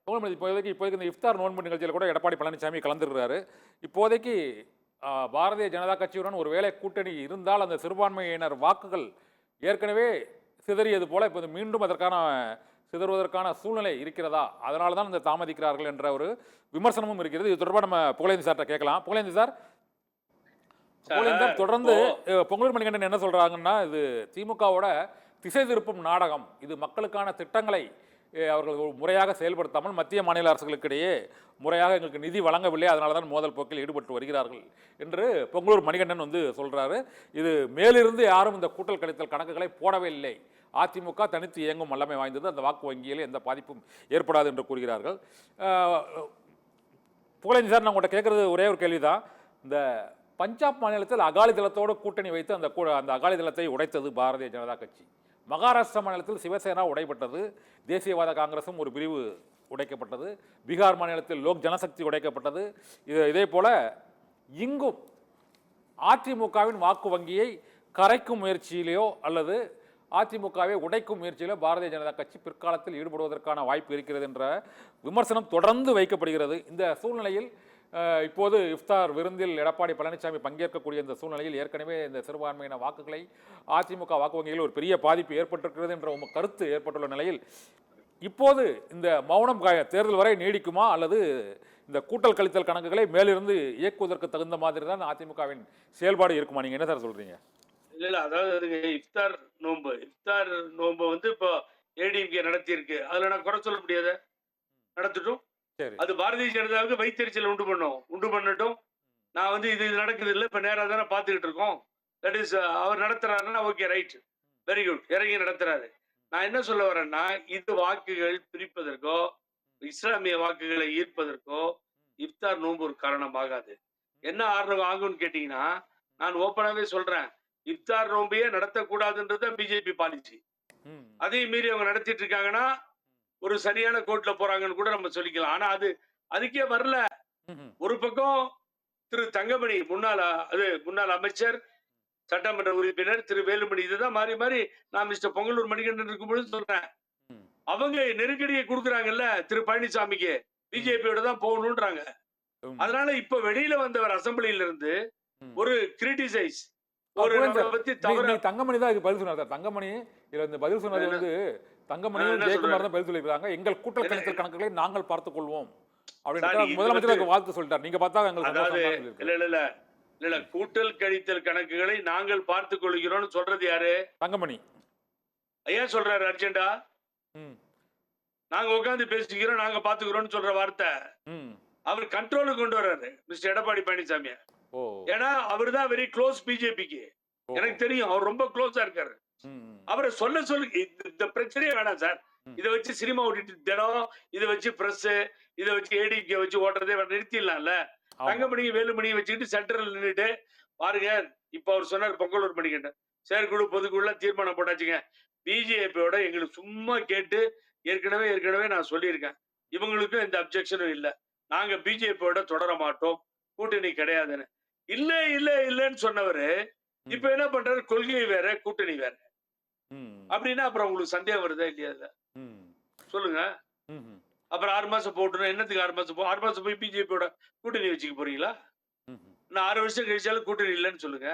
இப்போதைக்கு இந்த இஃப்தார் நோன்பு நிகழ்ச்சியில் கூட எடப்பாடி பழனிசாமி கலந்துருக்கிறாரு. இப்போதைக்கு பாரதிய ஜனதா கட்சியுடன் ஒரு வேளை கூட்டணி இருந்தால் அந்த சிறுபான்மையினர் வாக்குகள் ஏற்கனவே சிதறியது போல இப்போது மீண்டும் அதற்கான சிதறுவதற்கான சூழ்நிலை இருக்கிறதா? அதனால தான் இந்த தாமதிக்கிறார்கள் என்ற ஒரு விமர்சனமும் இருக்கிறது. இது தொடர்பாக நம்ம புகழேந்தி சார்ட்ட கேட்கலாம். புகழேந்தி சார், சார் தொடர்ந்து இப்போ பொங்கலூர் மணிகண்டன் என்ன சொல்றாங்கன்னா, இது திமுகவோட திசை திருப்பும் நாடகம். இது மக்களுக்கான திட்டங்களை அவர்கள் முறையாக செயல்படுத்தாமல் மத்திய மாநில அரசுகளுக்கிடையே முறையாக எங்களுக்கு நிதி வழங்கவில்லை, அதனால தான் மோதல் போக்கில் ஈடுபட்டு வருகிறார்கள் என்று பொங்கலூர் மணிகண்டன் சொல்றாரு. இது மேலிருந்து யாரும் இந்த கூட்டல் கழித்தல் கணக்குகளை போடவே இல்லை. அதிமுக தனித்து இயங்கும் வல்லமை வாய்ந்தது, அந்த வாக்கு வங்கியில் எந்த பாதிப்பும் ஏற்படாது என்று கூறுகிறார்கள். புகழேந்தி சார், நான் உங்கள்கிட்ட கேட்கறது ஒரே ஒரு கேள்விதான். இந்த பஞ்சாப் மாநிலத்தில் அகாலிதளத்தோடு கூட்டணி வைத்து அந்த அகாலிதளத்தை உடைத்தது பாரதிய ஜனதா கட்சி. மகாராஷ்டிரா மாநிலத்தில் சிவசேனா உடைப்பட்டது, தேசியவாத காங்கிரசும் ஒரு பிரிவு உடைக்கப்பட்டது, பீகார் மாநிலத்தில் லோக் ஜனசக்தி உடைக்கப்பட்டது. இதே போல இங்கும் அதிமுகவின் வாக்கு வங்கியை கரைக்கும் முயற்சியிலேயோ அல்லது அதிமுகவை உடைக்கும் முயற்சியிலோ பாரதிய ஜனதா கட்சி பிற்காலத்தில் ஈடுபடுவதற்கான வாய்ப்பு இருக்கிறது என்ற விமர்சனம் தொடர்ந்து வைக்கப்படுகிறது. இந்த சூழ்நிலையில் இப்போது இஃப்தார் விருந்தில் எடப்பாடி பழனிசாமி பங்கேற்கக்கூடிய இந்த சூழ்நிலையில் ஏற்கனவே இந்த சிறுபான்மையின வாக்குகளை அதிமுக வாக்கு வங்கியில் ஒரு பெரிய பாதிப்பு ஏற்பட்டிருக்கிறது என்ற கருத்து ஏற்பட்டுள்ள நிலையில் இப்போது இந்த மௌனம் தேர்தல் வரை நீடிக்குமா அல்லது இந்த கூட்டல் கழித்தல் கணக்குகளை மேலிருந்து இயக்குவதற்கு தகுந்த மாதிரி தான் அதிமுகவின் செயல்பாடு இருக்குமா? நீங்க என்ன சார் சொல்றீங்க? இல்ல அதாவது இஃப்தார் நோன்பு இப்போ ஏடிஎம்கே நடத்தி இருக்கு. அதுல நான் குறை சொல்ல முடியாத நடத்தட்டும். அது பாரதிய ஜனதாவுக்கு வைத்தறிச்சல் உண்டு பண்ணட்டும். நான் இது நடக்குது இல்லை, இப்ப நேரா தானே பார்த்துக்கிட்டு இருக்கோம். தட் இஸ் அவர் நடத்துறாருன்னா ஓகே, ரைட், வெரி குட், இறங்கி நடத்துறாரு. நான் என்ன சொல்ல வரேன்னா, இது வாக்குகள் பிரிப்பதற்கோ இஸ்லாமிய வாக்குகளை ஈர்ப்பதற்கோ இஃப்தார் நோன்பு ஒரு காரணமாகாது. என்ன ஆர்வம் ஆகும்னு கேட்டீங்கன்னா, நான் ஓப்பனாவே சொல்றேன், இஃப்தார் நோன்பையே நடத்தக்கூடாதுன்றது பிஜேபி பாலிசி. அதையும் மீறி அவங்க நடத்திட்டு இருக்காங்கன்னா ஒரு சரியான கோட்ல போறாங்கன்னு கூட நம்ம சொல்லிக்கலாம். ஆனா அதுக்கே வரல. ஒரு பக்கம் திரு தங்கமணி முன்னாள் அமைச்சர், சட்டமன்ற உறுப்பினர் திரு வேலுமணி, இதுதான் மாறி மாறி நான் மிஸ்டர் பொங்கலூர் மணிகண்டன் இருக்கும்போது சொல்றேன். அவங்க நெருக்கடியை கொடுக்குறாங்கல்ல திரு பழனிசாமிக்கு, பிஜேபியோட தான் போகணும்ன்றாங்க. அதனால இப்ப வெளியில வந்தவர் அசம்பிளியில இருந்து ஒரு கிரிட்டிசைஸ் தங்கமணி தான் பதில் சொன்னார். தங்கமணி இதுல பதில் சொன்னது தங்கமணியும் ஜெயக்குமார் தான் பதில் சொல்லியிருக்காங்க. எங்கள் கூட்டல் கணக்கில் கணக்குகளை நாங்கள் பார்த்துக் கொள்வோம் அப்படின்னு முதலமைச்சர் வாழ்த்து சொல்லிட்டார். நீங்க பார்த்தா இல்ல கூட்டல் கழித்தல் கணக்குகளை நாங்கள் பார்த்துக் கொள்கிறோம் சொல்றது யாரு? தங்கமணி. ஐயா சொல்றாரு அர்ஜென்டா, நாங்க உட்கார்ந்து பேசிக்கிறோம், நாங்க பாத்துக்கிறோம் சொல்ற வார்த்தை அவர் கண்ட்ரோலுக்கு கொண்டு வர்றாரு மிஸ்டர் எடப்பாடி பழனிசாமி. ஏன்னா அவர் தான் வெரி க்ளோஸ் பிஜேபிக்கு. எனக்கு தெரியும், அவர் ரொம்ப க்ளோஸா இருக்காரு. அவரை சொல்ல இந்த பிரச்சனையே வேணாம் சார். இதை வச்சு சினிமா ஓட்டிட்டு தினம் இதை வச்சு பிரஸ், இதை வச்சு ஏடிகே வச்சு ஓட்டுறதே நிறுத்திடலாம்ல. தங்கமணி வேலுமணி வச்சுக்கிட்டு சென்ட்ரல் நின்றுட்டு பாருங்க. இப்ப அவர் சொன்னார் பொங்கலூர் மணிகண்டன் செயற்குழு பொதுக்குள்ள தீர்மானம் போட்டாச்சுங்க. பிஜேபியோட எங்களுக்கு சும்மா கேட்டு ஏற்கனவே நான் சொல்லியிருக்கேன், இவங்களுக்கும் எந்த அப்செக்ஷனும் இல்லை, நாங்க பிஜேபியோட தொடர மாட்டோம், கூட்டணி கிடையாதுன்னு. இல்ல இல்ல இல்லன்னு சொன்னவரு இப்ப என்ன பண்றாரு? கொள்கை வேற, கூட்டணி வேற அப்படின்னா அப்புறம் உங்களுக்கு சந்தேகம் வருதா இல்லையா? சொல்லுங்க. அப்புறம் 6 மாசம் போட்டுரும். என்னத்துக்கு 6 மாசம் போய் பிஜேபியோட கூட்டணி வச்சுக்க போறீங்களா? நான் 6 வருஷம் கழிச்சாலும் கூட்டணி இல்லைன்னு சொல்லுங்க.